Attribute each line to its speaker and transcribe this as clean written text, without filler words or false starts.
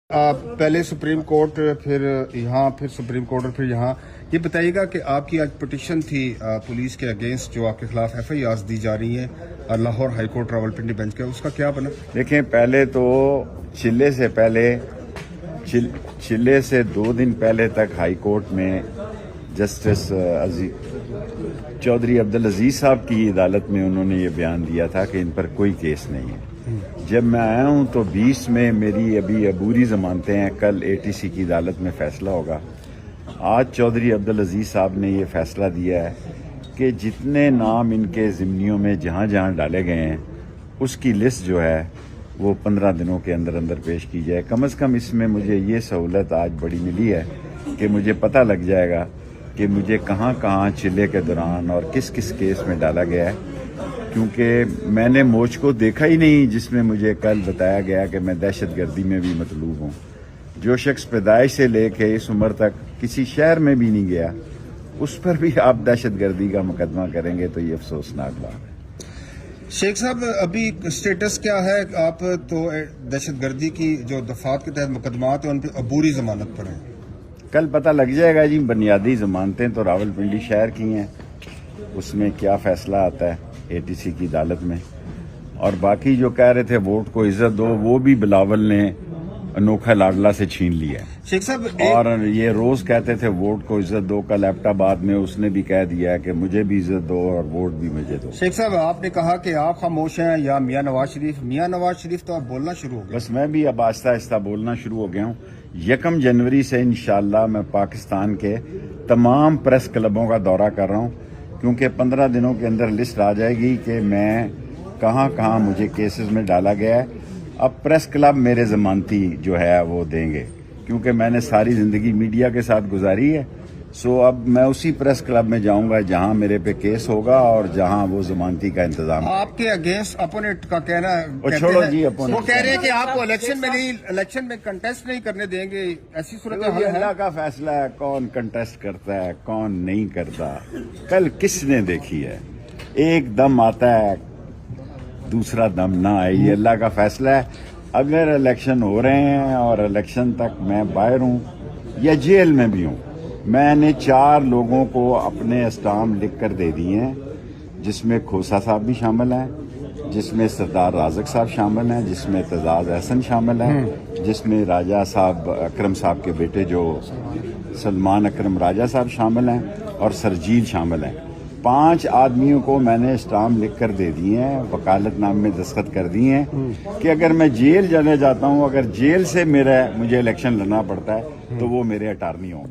Speaker 1: پہلے supreme court پھر یہاں پھر سپریم کورٹ اور پھر یہاں یہ بتائیے گا کہ آپ کی آج پٹیشن تھی پولیس کے اگینسٹ جو آپ کے خلاف ایف آئی آرز دی جا رہی ہیں Lahore high court Rawalpindi bench کا، اس کا کیا بنا؟
Speaker 2: دیکھیں، پہلے تو چلے سے 2 دن پہلے تک ہائی کورٹ میں جسٹس چودھری عبدالعزیز صاحب کی عدالت میں انہوں نے یہ بیان دیا تھا کہ ان پر کوئی کیس نہیں ہے۔ جب میں آیا ہوں تو 20 میں میری ابھی عبوری ضمانتیں ہیں، کل اے ٹی سی کی عدالت میں فیصلہ ہوگا۔ آج چودھری عبدالعزیز صاحب نے یہ فیصلہ دیا ہے کہ جتنے نام ان کے ضمنیوں میں جہاں جہاں ڈالے گئے ہیں اس کی لسٹ جو ہے وہ 15 دنوں کے اندر اندر پیش کی جائے۔ کم از کم اس میں مجھے یہ سہولت آج بڑی ملی ہے کہ مجھے پتہ لگ جائے گا کہ مجھے کہاں کہاں چلے کے دوران اور کس کس کیس میں ڈالا گیا ہے، کیونکہ میں نے موج کو دیکھا ہی نہیں جس میں مجھے کل بتایا گیا کہ میں دہشت گردی میں بھی مطلوب ہوں۔ جو شخص پیدائش سے لے کے اس عمر تک کسی شہر میں بھی نہیں گیا، اس پر بھی آپ دہشت گردی کا مقدمہ کریں گے تو یہ افسوسناک بات ہے۔
Speaker 1: شیخ صاحب، ابھی سٹیٹس کیا ہے؟ آپ تو دہشت گردی کی جو دفعات کے تحت مقدمات ہیں ان پہ عبوری ضمانت پر ہیں،
Speaker 2: کل پتہ لگ جائے گا جی۔ بنیادی ضمانتیں تو راولپنڈی شہر کی ہیں، اس میں کیا فیصلہ آتا ہے اے ٹی سی کی عدالت میں۔ اور باقی جو کہہ رہے تھے ووٹ کو عزت دو، وہ بھی بلاول نے انوکھا لاڈلا سے چھین لیا ہے۔
Speaker 1: شیخ صاحب،
Speaker 2: اور یہ روز کہتے تھے ووٹ کو عزت دو، کل ایبٹ آباد میں اس نے بھی کہہ دیا ہے کہ مجھے بھی عزت دو اور ووٹ بھی مجھے دو۔
Speaker 1: شیخ صاحب، آپ نے کہا کہ آپ خاموش ہیں یا میاں نواز شریف تو آپ بولنا شروع ہو گئے۔
Speaker 2: بس میں بھی اب آہستہ آہستہ بولنا شروع ہو گیا ہوں۔ 1 جنوری سے انشاءاللہ میں پاکستان کے تمام پریس کلبوں کا دورہ کر رہا ہوں، کیونکہ 15 دنوں کے اندر لسٹ آ جائے گی کہ میں کہاں کہاں مجھے کیسز میں ڈالا گیا ہے۔ اب پریس کلب میرے ضمانتی جو ہے وہ دیں گے، کیونکہ میں نے ساری زندگی میڈیا کے ساتھ گزاری ہے۔ سو اب میں اسی پریس کلب میں جاؤں گا جہاں میرے پہ کیس ہوگا اور جہاں وہ ضمانتی کا انتظام ہے۔
Speaker 1: آپ کے اگینسٹ اپوننٹ کا کہنا
Speaker 2: چھوڑو جی، اپوننٹ
Speaker 1: وہ کہہ رہے ہیں کہ آپ کو الیکشن میں کنٹیسٹ نہیں کرنے دیں گے، ایسی صورتحال ہے؟
Speaker 2: اللہ کا فیصلہ ہے کون کنٹیسٹ کرتا ہے کون نہیں کرتا۔ کل کس نے دیکھی ہے؟ ایک دم آتا ہے دوسرا دم نہ آئے، یہ اللہ کا فیصلہ ہے۔ اگر الیکشن ہو رہے ہیں اور الیکشن تک میں باہر ہوں یا جیل میں بھی ہوں، میں نے 4 لوگوں کو اپنے اسٹامپ لکھ کر دے دیے ہیں، جس میں کھوسا صاحب بھی شامل ہیں، جس میں سردار رازق صاحب شامل ہیں، جس میں اعتزاز احسن شامل ہیں، جس میں راجہ صاحب اکرم صاحب کے بیٹے جو سلمان اکرم راجہ صاحب شامل ہیں اور سرجیل شامل ہیں۔ 5 آدمیوں کو میں نے اسٹامپ لکھ کر دے دیے ہیں، وکالت نامے میں دستخط کر دیے ہیں کہ اگر میں جیل جانے جاتا ہوں، اگر جیل سے مجھے الیکشن لڑنا پڑتا ہے تو وہ میرے اٹارنی ہوں۔